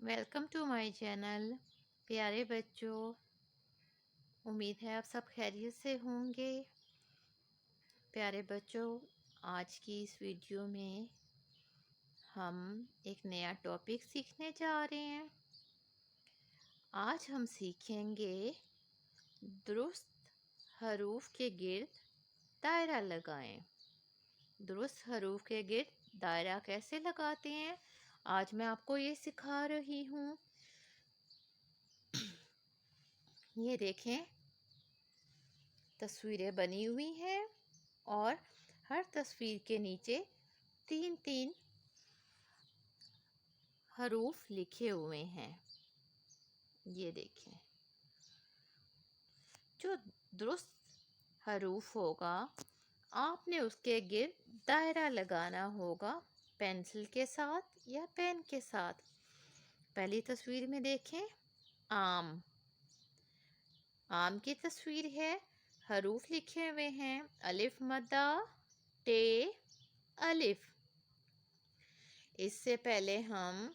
Welcome to my channel. प्यारे बच्चों, उम्मीद है आप सब खैरियत से होंगे। प्यारे बच्चों, आज की इस वीडियो में हम एक नया टॉपिक सीखने जा रहे हैं। आज हम सीखेंगे दुरुस्त हरूफ के गिर्द दायरा लगाएं। दुरुस्त हरूफ के गिर्द दायरा कैसे लगाते हैं, आज मैं आपको ये सिखा रही हूँ। ये देखें, तस्वीरें बनी हुई हैं और हर तस्वीर के नीचे 3-3 हरूफ लिखे हुए हैं। ये देखें, जो दुरुस्त हरूफ होगा आपने उसके गिर्द दायरा लगाना होगा, पेंसिल के साथ या पेन के साथ। पहली तस्वीर में देखें, आम। आम की तस्वीर है, हरूफ लिखे हुए हैं, अलिफ मद्दा टे अलिफ। इससे पहले हम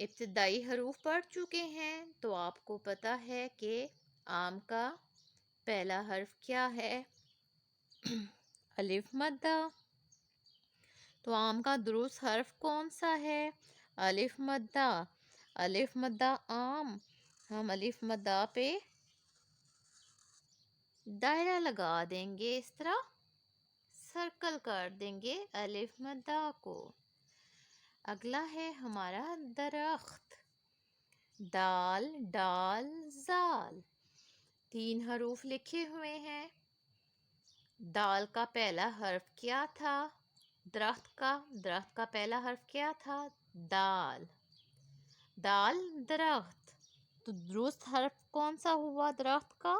इब्तिदाई हरूफ पढ़ चुके हैं, तो आपको पता है कि आम का पहला हर्फ क्या है, अलिफ मद्दा। तो आम का दुरुस्त हर्फ कौन सा है, अलिफ मद्दा। अलिफ मद्दा आम, हम अलिफ मद्दा पे दायरा लगा देंगे, इस तरह सर्कल कर देंगे अलिफ मद्दा को। अगला है हमारा दरख्त, दाल डाल जाल। 3 हरूफ लिखे हुए हैं। दाल का पहला हर्फ क्या था, दरख्त का पहला हर्फ क्या था, दाल। दाल दरख्त, तो दुरुस्त हर्फ कौन सा हुआ दरख्त का,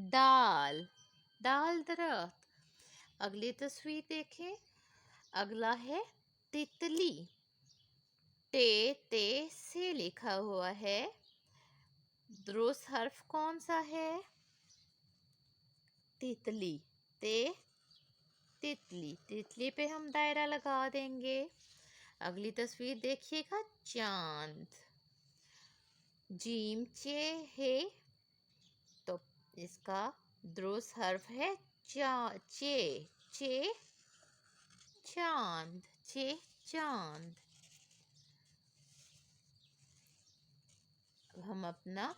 दाल। दाल दरख्त। अगली तस्वीर देखें, अगला है तितली, टे ते से लिखा हुआ है, दुरुस्त हर्फ कौन सा है, तितली। ते तितली, तितली पे हम दायरा लगा देंगे। अगली तस्वीर देखिएगा, चांद, जीम चे है, तो इसका दुरुस्त हर्फ है चे। चे चांद, चे चांद। अब हम अपना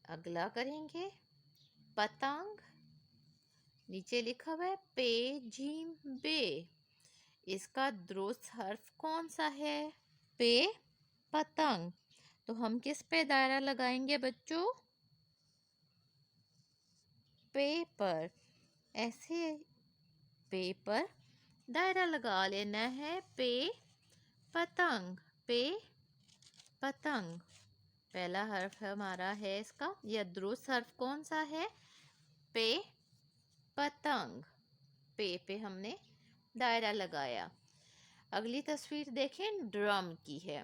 अगला करेंगे, पतंग। नीचे लिखा हुआ है पे जीम बे, इसका दुरुस्त हर्फ कौन सा है, पे पतंग। तो हम किस पे दायरा लगाएंगे बच्चों, पे पर। ऐसे पे पर दायरा लगा लेना है, पे पतंग, पे पतंग। पहला हर्फ हमारा है इसका, या दुरुस्त हर्फ कौन सा है, पे पतंग। पे हमने दायरा लगाया। अगली तस्वीर देखें, ड्रम की है,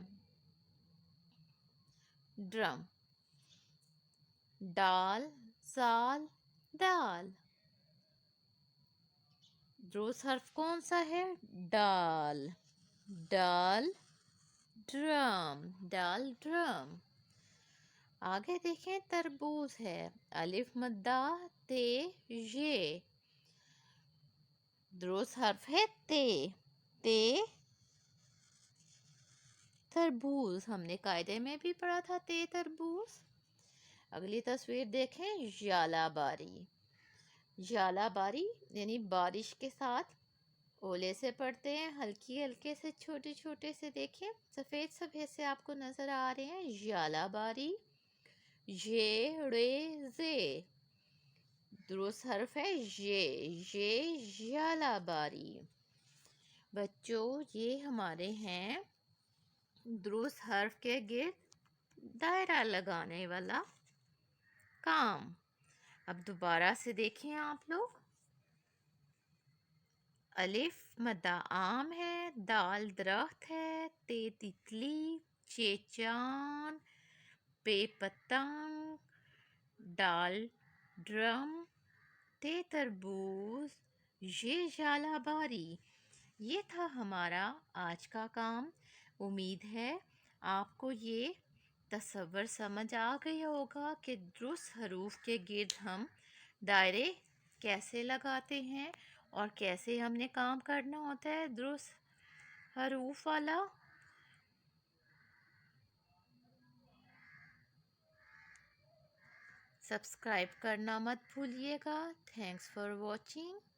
ड्रम, डाल साल दाल। दुरुस्त हर्फ कौन सा है, डाल। डाल ड्रम, डाल ड्रम। आगे देखें, तरबूज है, अलिफ मद्दा ते ये, दुरुस्त हर्फ है ते। ते तरबूज, हमने कायदे में भी पढ़ा था ते तरबूज। अगली तस्वीर देखें, जालाबारी। जालाबारी यानी बारिश के साथ ओले से पड़ते हैं, हल्की हल्के से छोटे छोटे से, देखें सफ़ेद सफ़ेद से आपको नज़र आ रहे हैं, जालाबारी। ये रे जे, दुरुस्त हर्फ है ये जालाबारी। बच्चों, ये हमारे हैं दुरुस्त हर्फ के गिर्द दायरा लगाने वाला काम। अब दोबारा से देखें आप लोग, अलिफ मद्दा आम है, दाल दरख्त है, ते तितली, चे चांद, पे पतंग, डाल ड्रम, ते तरबूज, ये जालाबारी। یہ تھا ہمارا آج کا کام. امید ہے آپ کو یہ تصور سمجھ آ گیا ہوگا کہ درست حروف کے گرد ہم دائرے کیسے لگاتے ہیں اور کیسے ہم نے کام کرنا ہوتا ہے درست حروف والا. سبسکرائب کرنا مت بھولیے گا. Thanks for watching.